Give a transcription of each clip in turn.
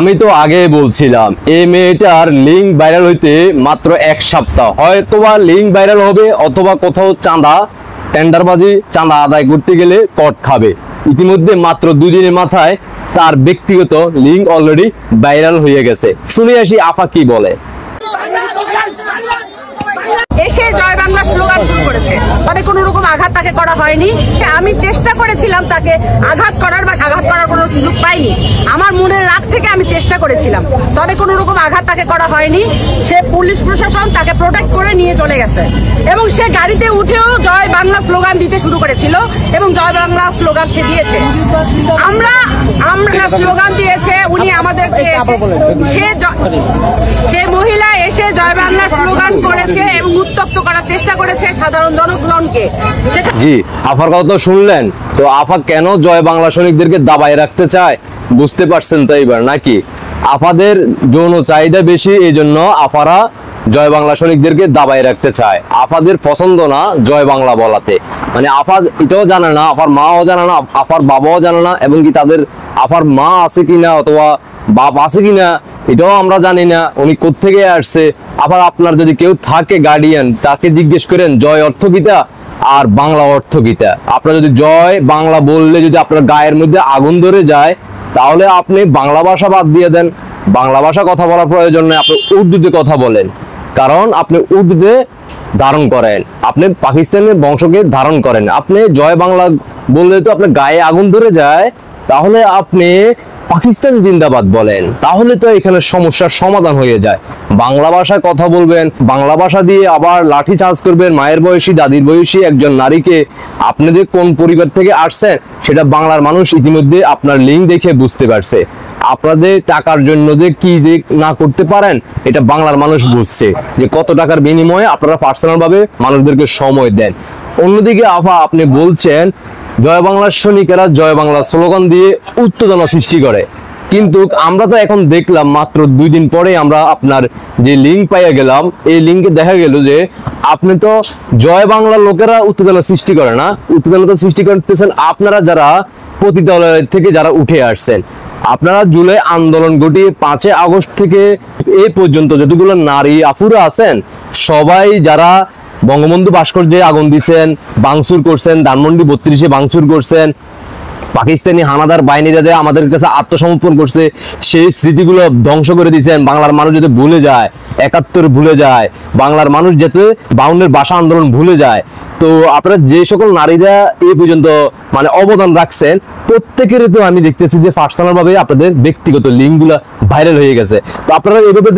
আমি তো আগে বলছিলাম এই মেয়েটার লিঙ্ক ভাইরাল হইতে মাত্র 1 সপ্তাহ, হয়তোবা লিঙ্ক ভাইরাল হবে অথবা কোথাও টেন্ডারবাজি চাঁদা আদায় করতে গেলে কট খাবে। ইতিমধ্যে মাত্র 2 দিনের মাথায় তার ব্যক্তিগত লিঙ্ক অলরেডি ভাইরাল হয়ে গেছে। শুনে আসি আফা কি বলে। এসে জয় বাংলা স্লোগান শুরু করেছে, তবে কোনো রকম আঘাত তাকে করা হয়নি। আমি চেষ্টা করেছিলাম তাকে আঘাত করার কোনো সুযোগ পাইনি। আমার মনের রাগ থেকে আমি চেষ্টা করেছিলাম, তবে কোনো রকম আঘাত তাকে করা হয়নি। সে পুলিশ প্রশাসন তাকে প্রোটেক্ট করে নিয়ে চলে গেছে এবং সে গাড়িতে উঠেও জয় বাংলা স্লোগান দিতে শুরু করেছিল এবং জয় বাংলা স্লোগান সে দিয়েছে। আমরা স্লোগান দিয়েছে উনি আমাদেরকে, সে মহিলা এসে জয় বাংলা স্লোগান করেছে এবং উত্তপ্ত করার চেষ্টা করেছে সাধারণ জনগণকে। জি, আফার কথা তো শুনলেন। তো আফা কেন জয় বাংলা সৈনিকদেরকে দাবায় রাখতে চায় বুঝতে পারছেন তো এবার নাকি? আফাদের যৌন চাহিদা বেশি, এই জন্য আফারা জয় বাংলা সৈনিকদেরকে দাবায় রাখতে চায়। আফাদের পছন্দ না জয় বাংলা বলাতে, মানে আফা এটাও জানে না, আফার মাও জানে না, আফার বাবাও জানে না, এবং কি তাদের আফার মা আছে কিনা অথবা বাপ আছে কিনা এটাও আমরা জানি না, উনি কোত্থেকে আসছে। আবার আপনার যদি কেউ থাকে গার্ডিয়ান, তাকে জিজ্ঞেস করেন জয় অর্থ কিটা আর বাংলা অর্থ কিটা। আপনার যদি জয় বাংলা বললে যদি আপনার গায়ের মধ্যে আগুন ধরে যায়, তাহলে আপনি বাংলা ভাষা বাদ দিয়ে দেন। বাংলা ভাষা কথা বলার প্রয়োজন নেই, আপনি উর্দুতে কথা বলেন, কারণ আপনি উর্দুতে ধারণ করেন, আপনি পাকিস্তানের বংশকে ধারণ করেন। আপনি জয় বাংলা বললে তো আপনার গায়ে আগুন ধরে যায়, তাহলে আপনি পাকিস্তান জিন্দাবাদ বলেন, তাহলে তো এখানে সমস্যার সমাধান হয়ে যায়। বাংলা ভাষায় কথা বলবেন, বাংলা ভাষা দিয়ে আবার লাঠি চার্জ করবেন মায়ের বয়সী দাদির বয়সী একজন নারীকে। আপনি যে কোন পরিবার থেকে আসছেন সেটা বাংলার মানুষ ইতিমধ্যে আপনার লিঙ্ক দেখে বুঝতে পারছে। আপনাদের টাকার জন্য যে কি যে না করতে পারেন এটা বাংলার মানুষ বুঝছে, যে কত টাকার বিনিময়ে আপনারা পার্সোনাল ভাবে মানুষদেরকে সময় দেন। অন্যদিকে আফা আপনি বলছেন জয় বাংলার সৈনিকেরা জয় বাংলা স্লোগান দিয়ে উত্তেজনা সৃষ্টি করে, কিন্তু আমরা তো এখন দেখলাম মাত্র 2 দিন পরে আমরা আপনার যে লিঙ্ক পাইয়া গেলাম, এই লিঙ্কে দেখা গেল যে আপনি তো জয় বাংলার লোকেরা উত্তেজনা সৃষ্টি করে না, উত্তেজনা তো সৃষ্টি করতেছেন আপনারা যারা পতিতালয় থেকে যারা উঠে আসছেন। আপনারা জুলাই আন্দোলন ঘটিয়ে 5 আগস্ট থেকে এই পর্যন্ত যতগুলো নারী আফুরা আছেন, সবাই যারা বঙ্গবন্ধু ভাস্কর্যে আগুন দিচ্ছেন, ভাঙচুর করছেন, ধানমন্ডি 32-এ ভাঙচুর করছেন, পাকিস্তানি হানাদার বাহিনীরা যে আমাদের কাছে আত্মসমর্পণ করছে সেই স্মৃতিগুলো ধ্বংস করে দিয়েছেন। বাংলার মানুষ যাতে ভুলে যায়, 71 ভুলে যায়, বাংলার মানুষ যাতে 52-এর ভাষা আন্দোলন ভুলে যায়। তো আপনারা যে সকল নারীরা এই পর্যন্ত মানে অবদান রাখছেন, প্রত্যেকের তো আমি দেখতেছি যে পার্সোনাল ভাবে আপনাদের ব্যক্তিগত লিঙ্কগুলো ভাইরাল হয়ে গেছে। তো আপনারা এইভাবে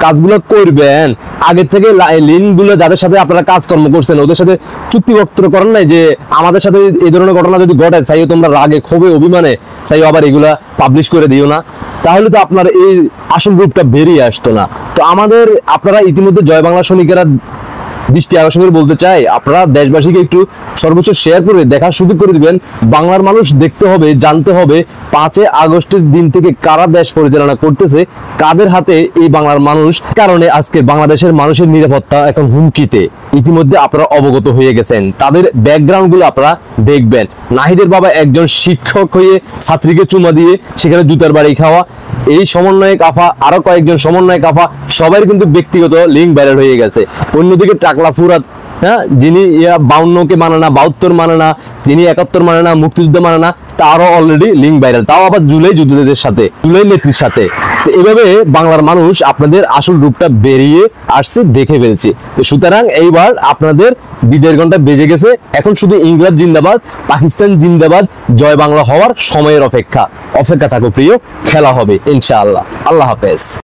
কাজগুলো করবেন, আগে থেকে লিঙ্কগুলো যাদের সাথে আপনারা কাজকর্ম করছেন ওদের সাথে চুক্তিপত্র করেন নাই যে আমাদের সাথে এই ধরনের ঘটনা যদি ঘটে চাইও তোমরা রাগে ক্ষোভে অভিমানে চাইও আবার এগুলা পাবলিশ করে দিও না, তাহলে তো আপনার এই আসল রূপটা বেরিয়ে আসতো না। তো আপনারা ইতিমধ্যে জয় বাংলা সৈনিকেরা দৃষ্টি আকর্ষণ করে বলতে চাই, আপনারা দেশবাসীকে একটু সর্বোচ্চ শেয়ার করে দেখার সুযোগ করে দিবেন। বাংলার মানুষ দেখতে হবে, জানতে হবে 5 আগস্টের দিন থেকে কারা দেশ পরিচালনা করতেছে, কাদের হাতে এই বাংলার মানুষ, কারণে আজকে বাংলাদেশের মানুষের নিরাপত্তা এখন হুমকিতে। ইতিমধ্যে আপনারা অবগত হয়ে গেছেন, তাদের ব্যাকগ্রাউন্ড গুলো আপনারা দেখবেন। নাহিদের বাবা একজন শিক্ষক হয়ে ছাত্রীকে চুমা দিয়ে সেখানে জুতার বাড়ি খাওয়া, এই সমন্বয়ক আফা আরো কয়েকজন সমন্বয়ক আফা সবাই কিন্তু ব্যক্তিগত লিঙ্ক ভাইরাল হয়ে গেছে। অন্যদিকে টাকলা ফুরাত, হ্যাঁ, যিনি 52-কে মানে না, 72 মানে না, যিনি 71 মানে না, মুক্তিযুদ্ধ মানে না, তারও অলরেডি লিঙ্ক ভাইরাল, তাও আবার জুলাই যোদ্ধাদের সাথে, জুলাই নেত্রীর সাথে। তো এভাবে বাংলার মানুষ আপনাদের আসল রূপটা বেরিয়ে আসছে, দেখে ফেলছে। তো সুতরাং এইবার আপনাদের বিজয়ের ঘন্টা বেজে গেছে, এখন শুধু ইংলাদ জিন্দাবাদ, পাকিস্তান জিন্দাবাদ, জয় বাংলা হওয়ার সময়ের অপেক্ষা থাকো প্রিয়, খেলা হবে ইনশাআল্লাহ। আল্লাহ হাফেজ।